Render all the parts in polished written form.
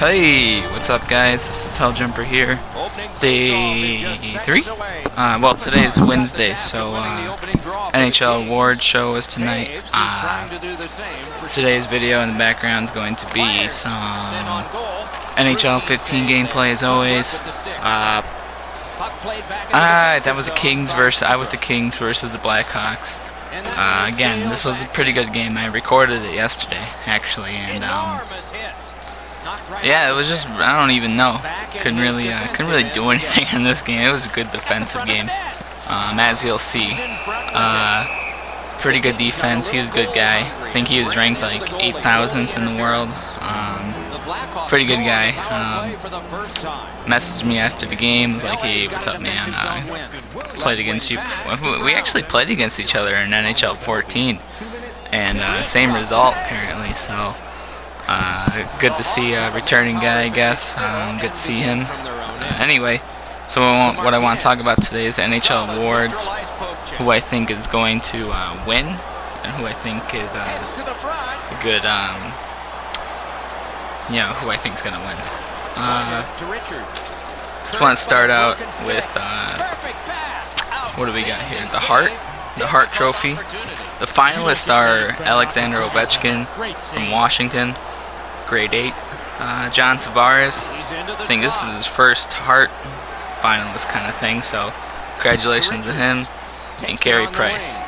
Hey, what's up guys? This is Helljumper here. Day 3? Well, today is Wednesday, so NHL Award show is tonight. Today's video in the background is going to be some NHL 15 gameplay as always. That was the Kings I was the Kings versus the Blackhawks. Again, this was a pretty good game. I recorded it yesterday, actually, and yeah, it was just, I don't even know. Couldn't really do anything in this game. It was a good defensive game, as you'll see. Pretty good defense. He was a good guy. I think he was ranked like 8,000th in the world. Pretty good guy. Messaged me after the game. Was like, "Hey, what's up, man? Played against you." We actually played against each other in NHL 14, and same result apparently. So. Good to see a returning guy, I guess. Good to see him. Anyway, so what I want to talk about today is the NHL awards. Who I think is going to win, and who I think is a good, who I think is going to win. Just want to start out with what do we got here? The Hart Trophy. The finalists are Alexander Ovechkin from Washington, grade 8. John Tavares, I think this is his first Hart finalist kind of thing, so congratulations to him. And Carey Price.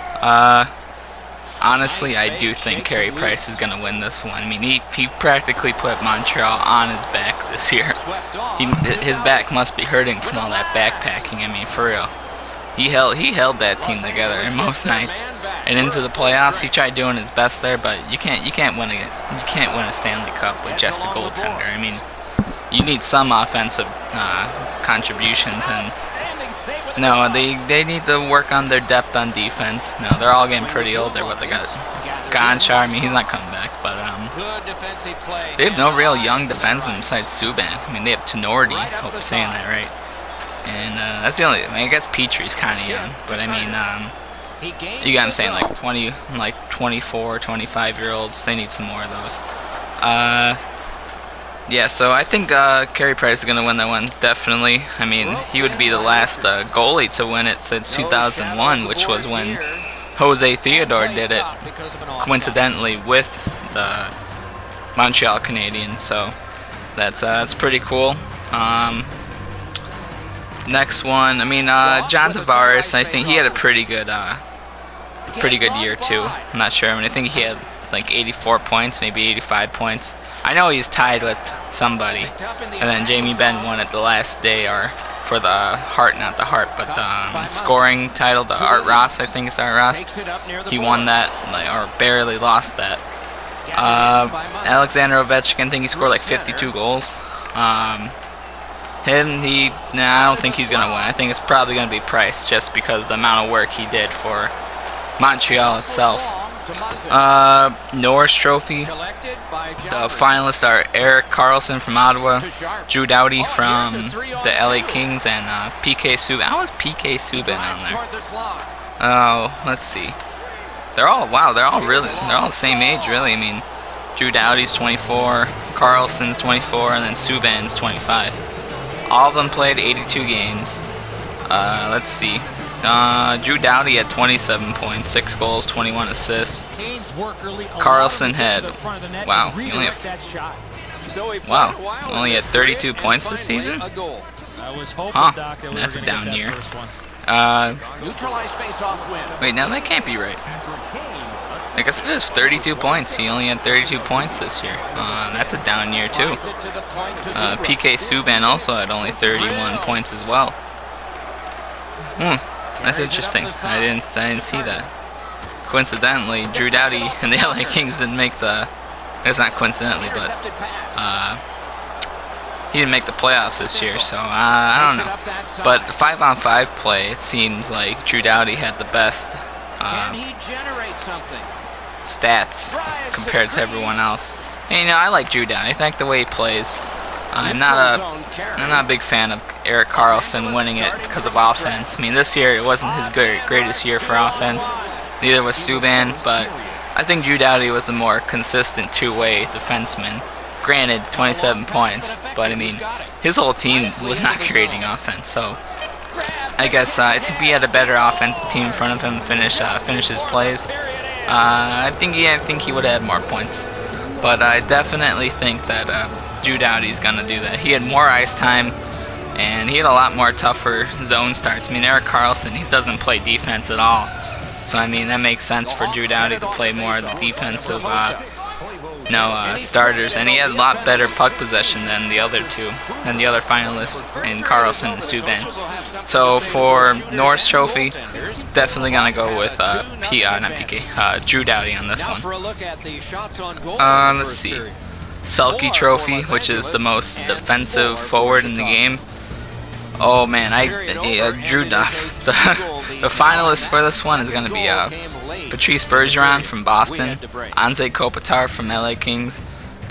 Honestly, I do think Carey Price is going to win this one. I mean, he practically put Montreal on his back this year. His back must be hurting from all that backpacking. I mean, for real. He held that team together most nights, and into the playoffs he tried doing his best there, but you can't win a Stanley Cup with just a goaltender. I mean, you need some offensive contributions, and no, they need to work on their depth on defense. No, they're all getting pretty old. They got Gonchar. I mean, he's not coming back, but they have no real young defenseman besides Subban. I mean, they have Tenorti. I hope I'm saying that right. And that's the only. I mean, I guess Patrice kind of young, but I mean, you got him saying like 24, 25-year-olds. They need some more of those. Yeah. So I think Carey Price is gonna win that one definitely. I mean, he would be the last goalie to win it since 2001, which was when Jose Theodore did it, coincidentally with the Montreal Canadiens. So that's pretty cool. Next one, I mean, John Tavares. I think he had a pretty good year too. I'm not sure. I mean, I think he had like 84 points, maybe 85 points. I know he's tied with somebody, and then Jamie Benn won it the last day, or for the Hart, not the Hart, but the scoring title, the Art Ross. I think it's Art Ross. He won that, or barely lost that. Alexander Ovechkin, I think he scored like 52 goals. I don't think he's gonna win. I think it's probably gonna be Price, just because the amount of work he did for Montreal itself. Norris Trophy. The finalists are Erik Karlsson from Ottawa, Drew Doughty from the LA Kings, and PK Subban. How was PK Subban on there? Oh, let's see. They're all the same age, really. I mean, Drew Doughty's 24, Karlsson's 24, and then Subban's 25. All of them played 82 games. Let's see. Drew Doughty had 27 points, 6 goals, 21 assists. Karlsson had, only had 32 points this season? Huh, that's a down year. Wait, now that can't be right. I guess it is 32 points. He only had 32 points this year. That's a down year too. PK Subban also had only 31 points as well. That's interesting. I didn't see that. Coincidentally, Drew Doughty and the LA Kings didn't make the. It's not coincidentally, but he didn't make the playoffs this year. So I don't know. But the 5-on-5 play, it seems like Drew Doughty had the best. Stats compared to everyone else. And, I like Drew Doughty. I think the way he plays. I'm not a big fan of Erik Karlsson winning it because of offense. I mean, this year it wasn't his greatest year for offense. Neither was Subban, but I think Drew Doughty was the more consistent two-way defenseman. Granted, 27 points, but I mean, his whole team was not creating offense. So I guess if he had a better offensive team in front of him, finish his plays, I think he would have had more points. But I definitely think that Doughty's gonna do that. He had more ice time, and he had a lot more tougher zone starts. I mean, Erik Karlsson, he doesn't play defense at all. So I mean, that makes sense for Doughty to play more of the defensive starters, and he had a lot better puck possession than the other finalists in Karlsson and Subban. So for Norris Trophy, definitely gonna go with Doughty on this one. Let's see, Selke Trophy, which is the most defensive forward in the game. Oh man, the finalist for this one is gonna be Patrice Bergeron from Boston, Nhl Kopitar from LA Kings,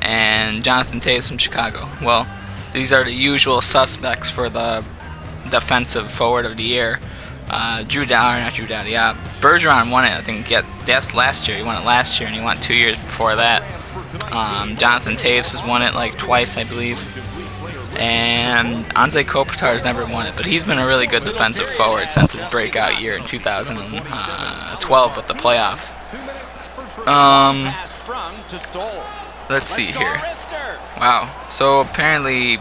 and Jonathan Toews from Chicago. Well, these are the usual suspects for the defensive forward of the year. Bergeron won it, I think, yes, last year. He won it last year, and he won it 2 years before that. Jonathan Toews has won it like twice, I believe. And Nhl Kopitar has never won it, but he's been a really good defensive forward since his breakout year in 2012 with the playoffs. Let's see here. Wow, so apparently,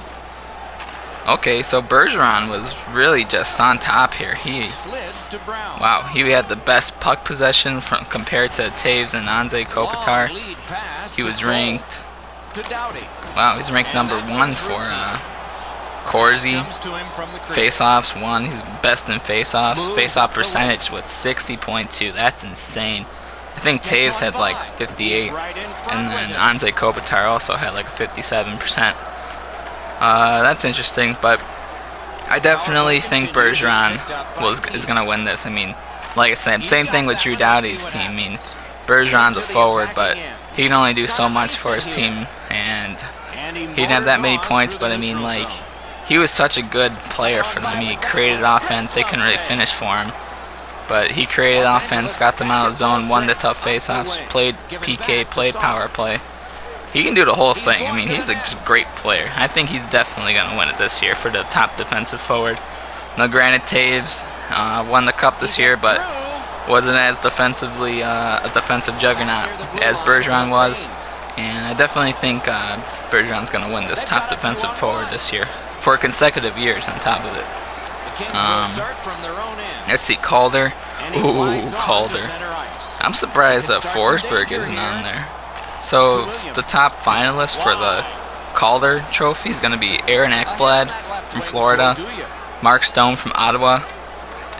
okay, so Bergeron was really just on top here. He had the best puck possession compared to Toews and Nhl Kopitar. He was ranked. Wow, he's ranked number 1 for Corsi. Face-offs 1. He's best in face-offs. Face-off percentage with 60.2. That's insane. I think Toews had like 58, and then Nhl Kopitar also had like a 57%. That's interesting, but I definitely think Bergeron is gonna win this. I mean, like I said, same thing with Doughty's team. I mean, Bergeron's a forward, but he can only do so much for his team, and he didn't have that many points, but I mean, like, he was such a good player for them. He created offense. They couldn't really finish for him, but he created offense, got them out of the zone, won the tough faceoffs, played PK, played power play. He can do the whole thing. I mean, he's a great player. I think he's definitely going to win it this year for the top defensive forward. Now, granted, Toews won the cup this year, but wasn't as defensively a defensive juggernaut as Bergeron was, and I definitely think Bergeron's going to win this top defensive forward this year for consecutive years on top of it. Let's see, Calder. Ooh, Calder. I'm surprised that Forsberg isn't on there. So the top finalist for the Calder Trophy is going to be Ekblad from Florida, Mark Stone from Ottawa,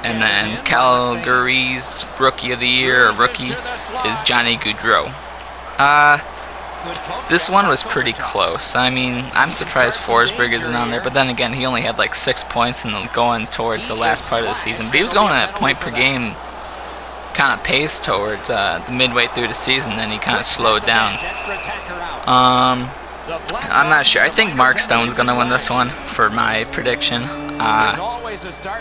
and then Calgary's Rookie of the Year, or rookie, is Johnny Gaudreau. This one was pretty close. I mean, I'm surprised Forsberg isn't on there, but then again, he only had like 6 points going towards the last part of the season. But he was going at a point per game kind of pace towards the midway through the season, then he kind of slowed down. I'm not sure. I think Mark Stone's going to win this one for my prediction.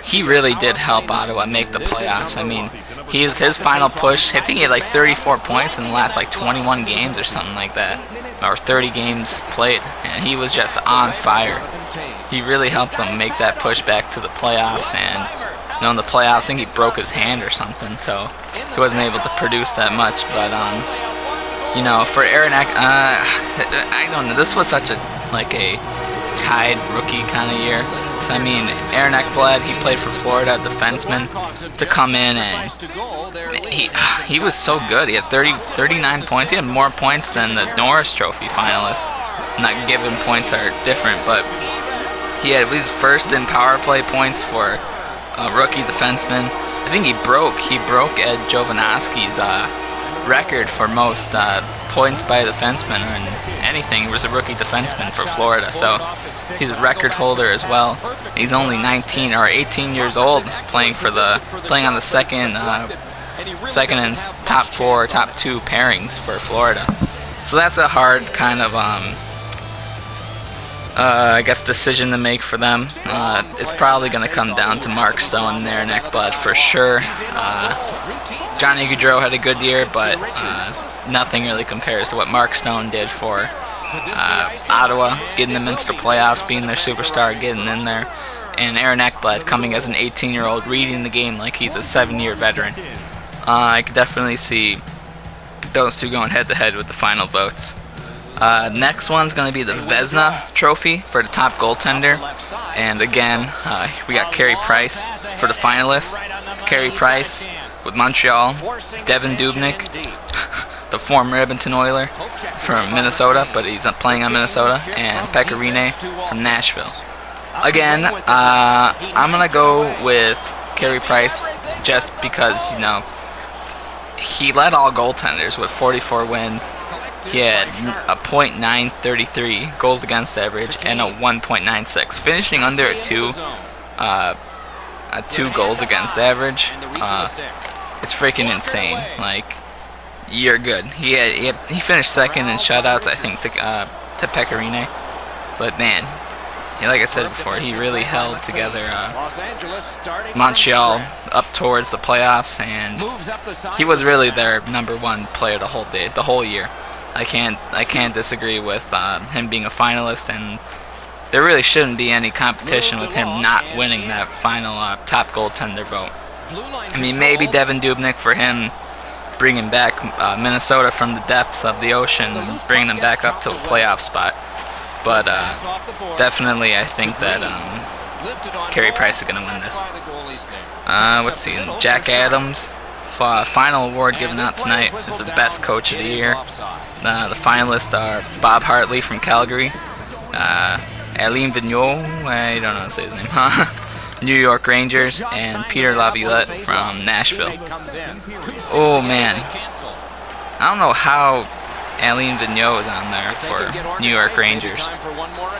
He really did help Ottawa make the playoffs. I mean, his final push, I think he had like 34 points in the last like 21 games or something like that, or 30 games played, and he was just on fire. He really helped them make that push back to the playoffs, and in the playoffs, I think he broke his hand or something, so he wasn't able to produce that much. But for Aaron I don't know. This was such a tied rookie kind of year. So I mean, Aaron Ekblad, he played for Florida, defenseman, to come in, and he was so good. He had 39 points. He had more points than the Norris Trophy finalists. Not given points are different, but he was first in power play points for a rookie defenseman. I think he broke Ed Jovanovski's record for most points by a defenseman or in anything. He was a rookie defenseman for Florida, so he's a record holder as well. He's only 19 or 18 years old, playing on the second and top 4, top 2 pairings for Florida. So that's a hard kind of decision to make for them. It's probably going to come down to Mark Stone there and Ekblad for sure. Johnny Gaudreau had a good year, but nothing really compares to what Mark Stone did for Ottawa, getting them into the playoffs, being their superstar, getting in there. And Aaron Ekblad coming as an 18-year-old, reading the game like he's a 7-year veteran. I could definitely see those two going head-to-head with the final votes. Next one's going to be the Vezina trophy for the top goaltender. And again, we got Carey Price for the finalists. Carey Price with Montreal, Devin Dubnyk, the former Edmonton Oiler from Minnesota, but he's not playing on Minnesota, and Bergeron from Nashville. Again, I'm going to go with Carey Price just because, you know, he led all goaltenders with 44 wins. He had a .933 goals against average and a 1.96, finishing under a 2 goals against average. It's freaking insane. Like, you're good. He finished second in shutouts, I think, to Bergeron. But man, like I said before, he really held together Montreal up towards the playoffs, and he was really their #1 player the whole year. I can't disagree with him being a finalist, and there really shouldn't be any competition with him not winning that final top goaltender vote. I mean, maybe Devin Dubnyk for him bringing back Minnesota from the depths of the ocean, bringing them back up to a playoff spot. But definitely, I think that Carey Price is going to win this. Let's see, Jack Adams, final award given out tonight is the best coach of the year. The finalists are Bob Hartley from Calgary, Alain Vigneault, I don't know how to say his name, New York Rangers, and Peter Laviolette from Nashville. Oh man, I don't know how Alain Vigneault is on there for New York Rangers,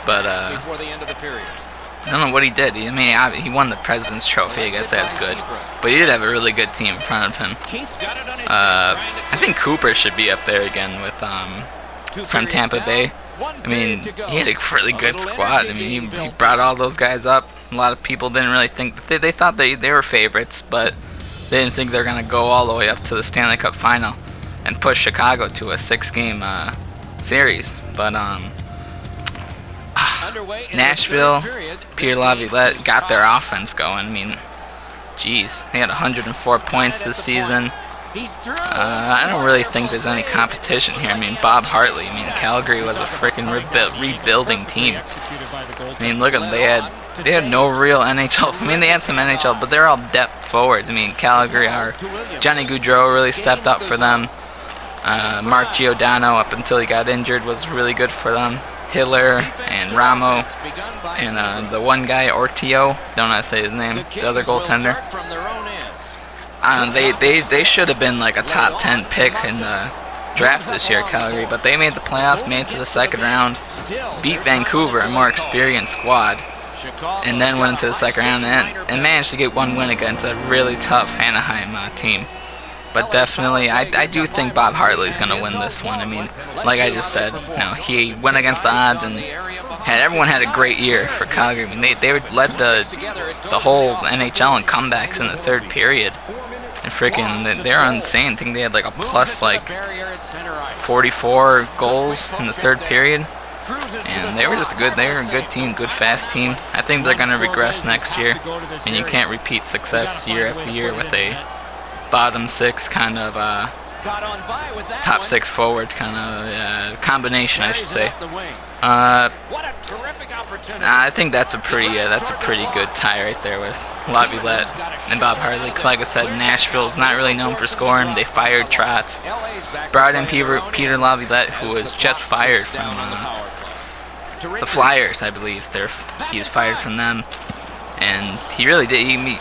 but I don't know what he did. I mean, he won the President's Trophy, I guess that's good, but he did have a really good team in front of him. I think Cooper should be up there again with from Tampa Bay. I mean, he had a really good squad. I mean, he brought all those guys up. A lot of people didn't really think they thought they were favorites, but they didn't think they were gonna go all the way up to the Stanley Cup final and push Chicago to a 6-game series. But Nashville, Peter Laviolette got their offense going. I mean, geez, they had 104 points this season. I don't really think there's any competition here. I mean, Bob Hartley. I mean, Calgary was a freaking rebuilding team. I mean, look at them. They had no real NHL. I mean, they had some NHL, but they're all depth forwards. I mean, Calgary, Johnny Gaudreau really stepped up for them. Mark Giordano, up until he got injured, was really good for them. Hiller and Ramo and the one guy, Ortio, don't know how to say his name, the other goaltender. They should have been like a top 10 pick in the draft this year, Calgary, but they made the playoffs, made it to the second round, beat Vancouver, a more experienced squad, and then went into the second round and managed to get one win against a really tough Anaheim team. But definitely, I do think Bob Hartley is going to win this one. I mean, like I just said, you know, he went against the odds, and everyone had a great year for Calgary. I mean, they led the whole NHL in comebacks in the third period. And freaking, they're insane. I think they had like a plus like 44 goals in the third period. And they were a good team, good fast team. I think they're going to regress next year. And you can't repeat success year after year with a bottom 6 kind of top 6 forward kind of combination, I should say. I think that's a pretty good tie right there with Laviolette and Bob Hartley. Because like I said, Nashville is not really known for scoring. They fired Trotz, brought in Peter Laviolette, who was just fired from the Flyers, I believe. He was fired from them, and he really did.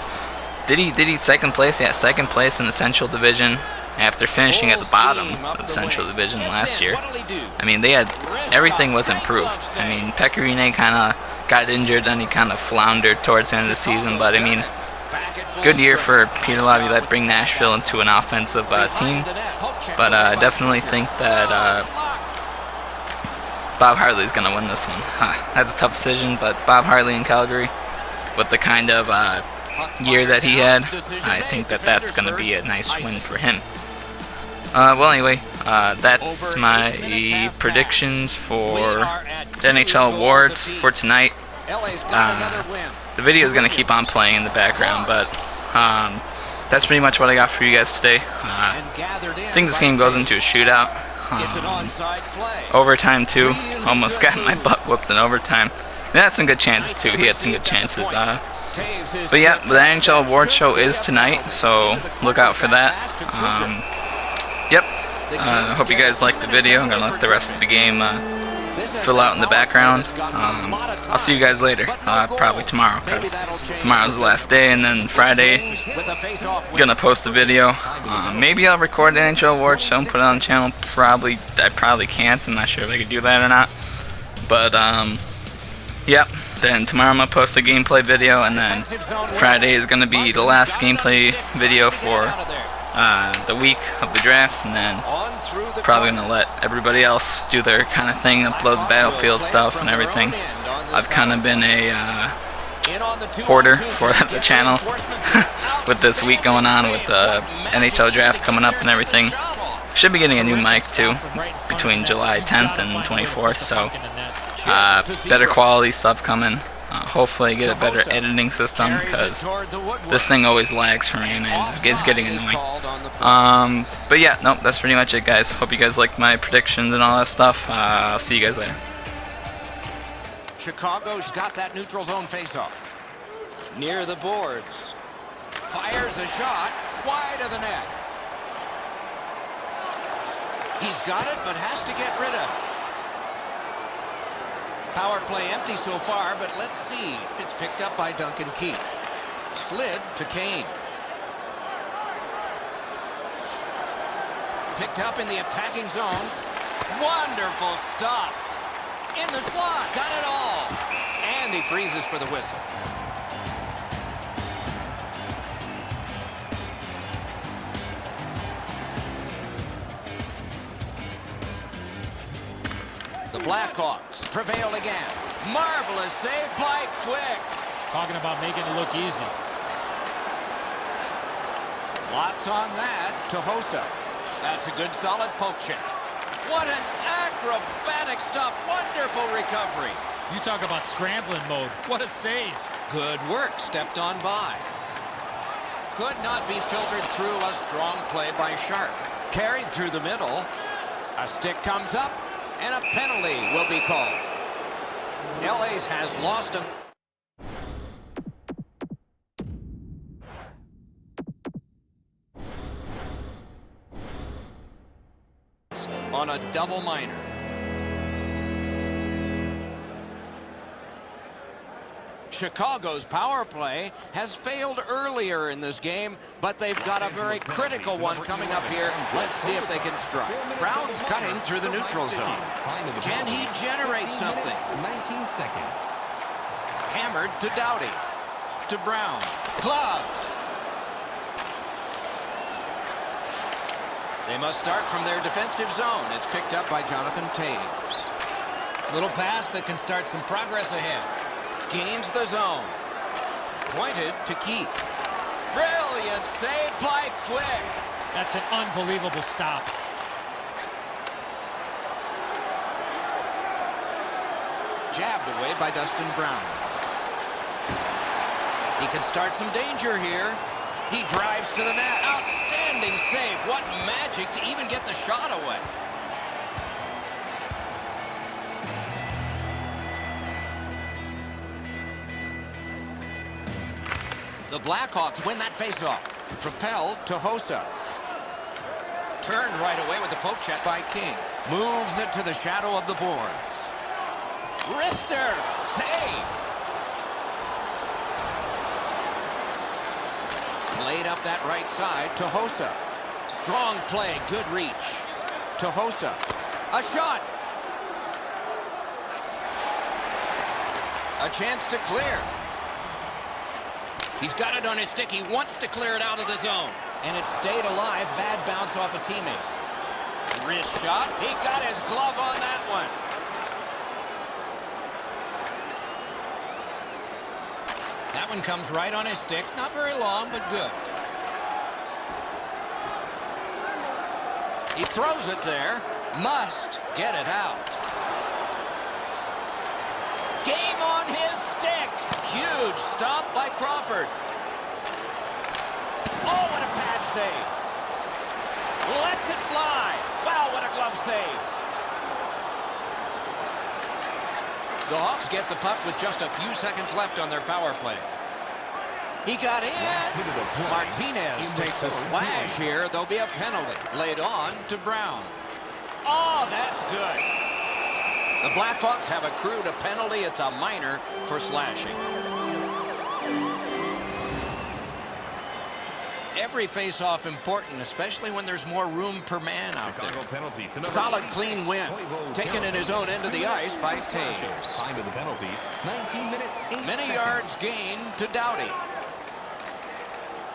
Did he second place? Yeah, second place in the Central Division after finishing at the bottom of the Central Division last year. I mean, everything was improved. I mean, Bergeron kind of got injured, and he kind of floundered towards the end of the season. But I mean, good year for Peter Laviolette, bring Nashville into an offensive team. But I definitely think that Bob Hartley is going to win this one. That's a tough decision, but Bob Hartley in Calgary, with the kind of year that he had, I think that that's going to be a nice win for him. Well, anyway, that's my predictions for the NHL awards for tonight. The video is going to keep on playing in the background, but that's pretty much what I got for you guys today. I think this game goes into a shootout. Overtime too. Almost got my butt whooped in overtime. He had some good chances too. He had some good chances. But yeah, the NHL award show is tonight, so look out for that. Yep. Hope you guys liked the video. I'm gonna let the rest of the game fill out in the background. I'll see you guys later, probably tomorrow, because tomorrow's the last day, and then Friday gonna post a video. Maybe I'll record the NHL awards show and put it on the channel. I probably can't. I'm not sure if I could do that or not. But yep. Then tomorrow I'm gonna post a gameplay video, and then Friday is gonna be the last gameplay video for the week of the draft, and then probably gonna let everybody else do their kind of thing, upload the Battlefield stuff and everything. I've kind of been a hoarder for the channel with this week going on, with the NHL draft coming up and everything. Should be getting a new mic too between July 10th and 24th, so better quality stuff coming. Hopefully I get a better editing system, because this thing always lags for me and it's getting annoying. But yeah, nope, that's pretty much it, guys. Hope you guys liked my predictions and all that stuff. I'll see you guys later. Chicago's got that neutral zone faceoff. Near the boards. Fires a shot wide of the net. He's got it, but has to get rid of it. Power play empty so far, but let's see. It's picked up by Duncan Keith. Slid to Kane. Picked up in the attacking zone. Wonderful stop. In the slot. Got it all. And he freezes for the whistle. The Blackhawks prevail again. Marvelous save by Quick. Talking about making it look easy. Lots on that to Hossa. That's a good solid poke check. What an acrobatic stop. Wonderful recovery. You talk about scrambling mode. What a save. Good work. Stepped on by. Could not be filtered through. A strong play by Sharp. Carried through the middle. A stick comes up. And a penalty will be called. LA's has lost him. On a double minor. Chicago's power play has failed earlier in this game, but they've got a very critical one coming up here. Let's see if they can strike. Brown's cutting through the neutral zone. Can he generate something? 19 seconds. Hammered to Doughty. To Brown. Gloved. They must start from their defensive zone. It's picked up by Jonathan Taves. Little pass that can start some progress ahead. Gains the zone. Pointed to Keith. Brilliant save by Quick. That's an unbelievable stop. Jabbed away by Dustin Brown. He can start some danger here. He drives to the net. Outstanding save. What magic to even get the shot away. The Blackhawks win that faceoff. Propelled to Hossa. Turned right away with the poke check by King. Moves it to the shadow of the boards. Wrister. Save. Laid up that right side to Hossa. Strong play. Good reach. To Hossa. A shot. A chance to clear. He's got it on his stick. He wants to clear it out of the zone. And it stayed alive. Bad bounce off a teammate. Wrist shot. He got his glove on that one. That one comes right on his stick. Not very long, but good. He throws it there. Must get it out. Game on his stick. Huge stop by Crawford. Oh, what a pad save. Lets it fly. Wow, what a glove save. The Hawks get the puck with just a few seconds left on their power play. He got in. Martinez takes a slash here. There'll be a penalty laid on to Brown. Oh, that's good. The Blackhawks have accrued a penalty. It's a minor for slashing. Every face-off important, especially when there's more room per man out there. Solid, clean win. Taken in his own end of the ice by Taves. Many yards gained to Doughty.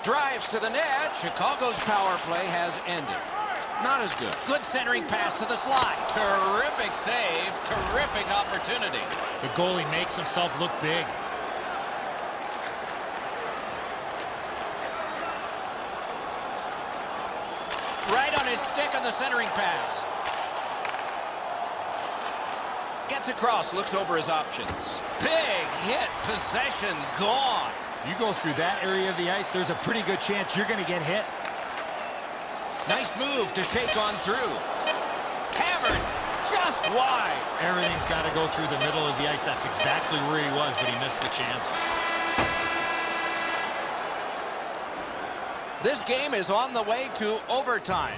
Drives to the net. Chicago's power play has ended. Not as good. Good centering pass to the slot. Terrific save. Terrific opportunity. The goalie makes himself look big. Right on his stick on the centering pass. Gets across, looks over his options. Big hit, possession gone. You go through that area of the ice, there's a pretty good chance you're going to get hit. Nice move to shake on through. Hammered, just wide. Everything's got to go through the middle of the ice. That's exactly where he was, but he missed the chance. This game is on the way to overtime.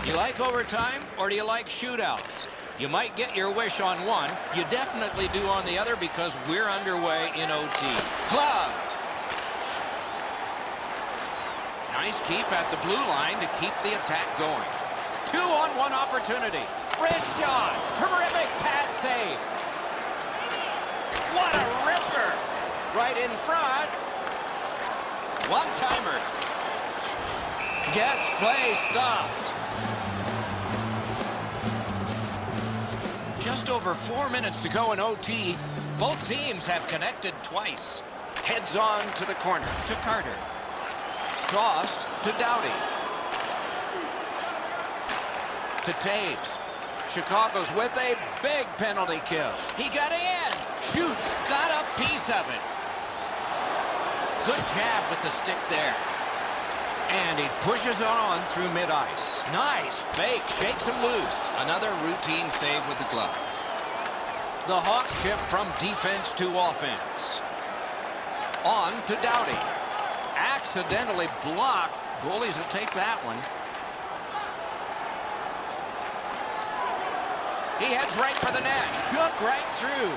You like overtime, or do you like shootouts? You might get your wish on one. You definitely do on the other because we're underway in OT. Gloved. Nice keep at the blue line to keep the attack going. 2-on-1 opportunity. Wrist shot. Terrific pad save. What a ripper. Right in front. One-timer. Gets play stopped. Just over 4 minutes to go in OT. Both teams have connected twice. Heads on to the corner to Carter. Sauced to Doughty. To Taves. Chicago's with a big penalty kill. He got in. Shoots. Got a piece of it. Good jab with the stick there. And he pushes on through mid-ice. Nice fake. Shakes him loose. Another routine save with the glove. The Hawks shift from defense to offense. On to Doughty. Accidentally blocked. Goalies will take that one. He heads right for the net. Shook right through.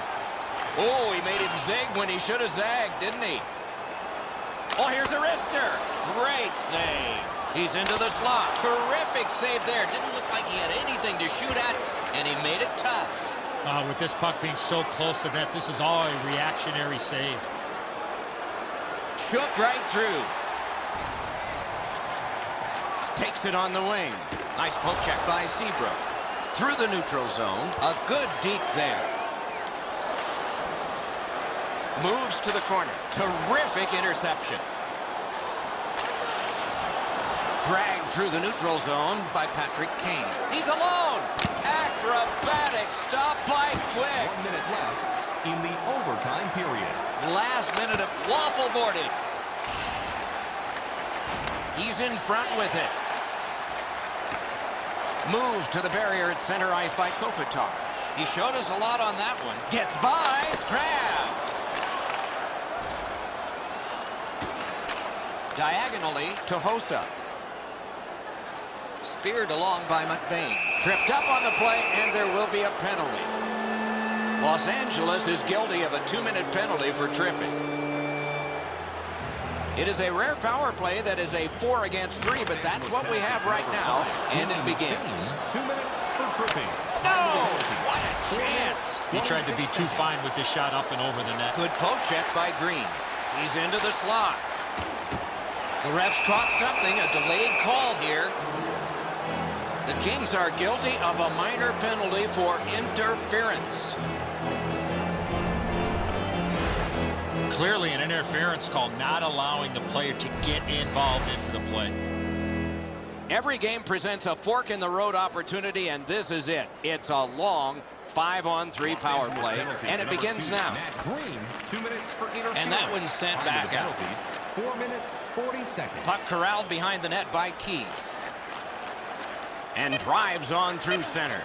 Oh, he made him zig when he should have zagged, didn't he? Oh, here's a wrister. Great save. He's into the slot. Terrific save there. Didn't look like he had anything to shoot at, and he made it tough. With this puck being so close to net, this is all a reactionary save. Shook right through. Takes it on the wing. Nice poke check by Seabrook. Through the neutral zone. A good deke there. Moves to the corner. Terrific interception. Dragged through the neutral zone by Patrick Kane. He's alone. Acrobatic stop by Quick. 1 minute left in the overtime period. Last minute of waffle boarded. He's in front with it. Moves to the barrier at center ice by Kopitar. He showed us a lot on that one. Gets by. Grabbed. Diagonally to Hossa. Speared along by McBain. Tripped up on the play, and there will be a penalty. Los Angeles is guilty of a 2-minute penalty for tripping. It is a rare power play that is a 4 against 3, but that's what we have right now, and it begins. 2 minutes for tripping. No! What a chance! He tried to be too fine with this shot up and over the net. Good poke check by Green. He's into the slot. The refs caught something, a delayed call here. The Kings are guilty of a minor penalty for interference. Clearly an interference call, not allowing the player to get involved into the play. Every game presents a fork-in-the-road opportunity, and this is it. It's a long 5-on-3 power play, and it begins now. And that one's sent back out. 4 minutes, 40 seconds. Puck corralled behind the net by Keith. And drives on through center.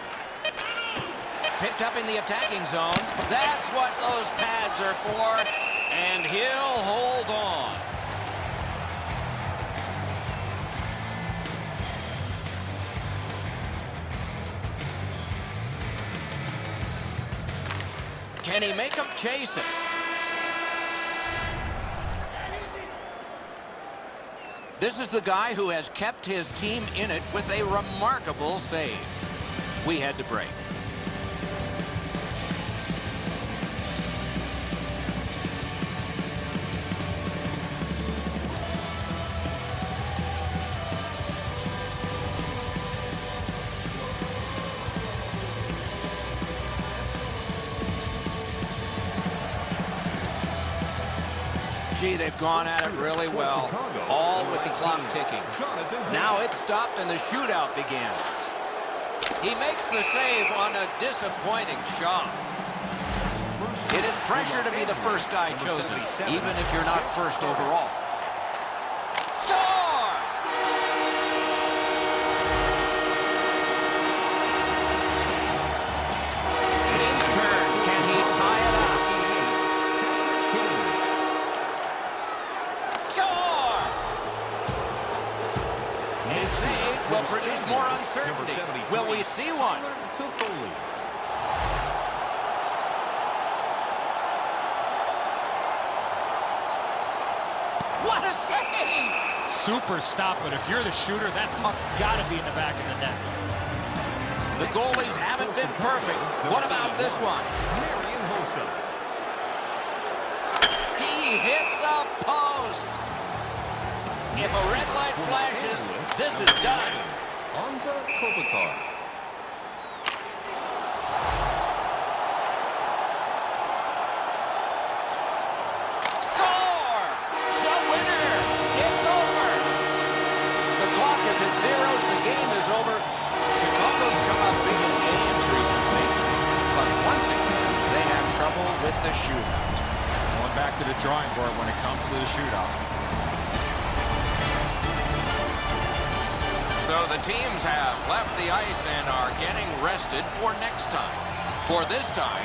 Picked up in the attacking zone. That's what those pads are for. And he'll hold on. Can he make him chase it? This is the guy who has kept his team in it with a remarkable save. We had to break. Gee, they've gone at it really well, all with the clock ticking. Now it's stopped and the shootout begins. He makes the save on a disappointing shot. It is pressure to be the first guy chosen, even if you're not first overall. Score! King's turn. Can he tie it up? Will produce more uncertainty. Will we see one? What a save! Super stop, but if you're the shooter, that puck's got to be in the back of the net. The goalies haven't been perfect. What about this one? He hit the post. If a red light flashes, this is done. Score! The winner! It's over! The clock is at zeros. The game is over. Chicago's come up big in games recently, but once again, they have trouble with the shootout. Going back to the drawing board when it comes to the shootout. So the teams have left the ice and are getting rested for next time. For this time,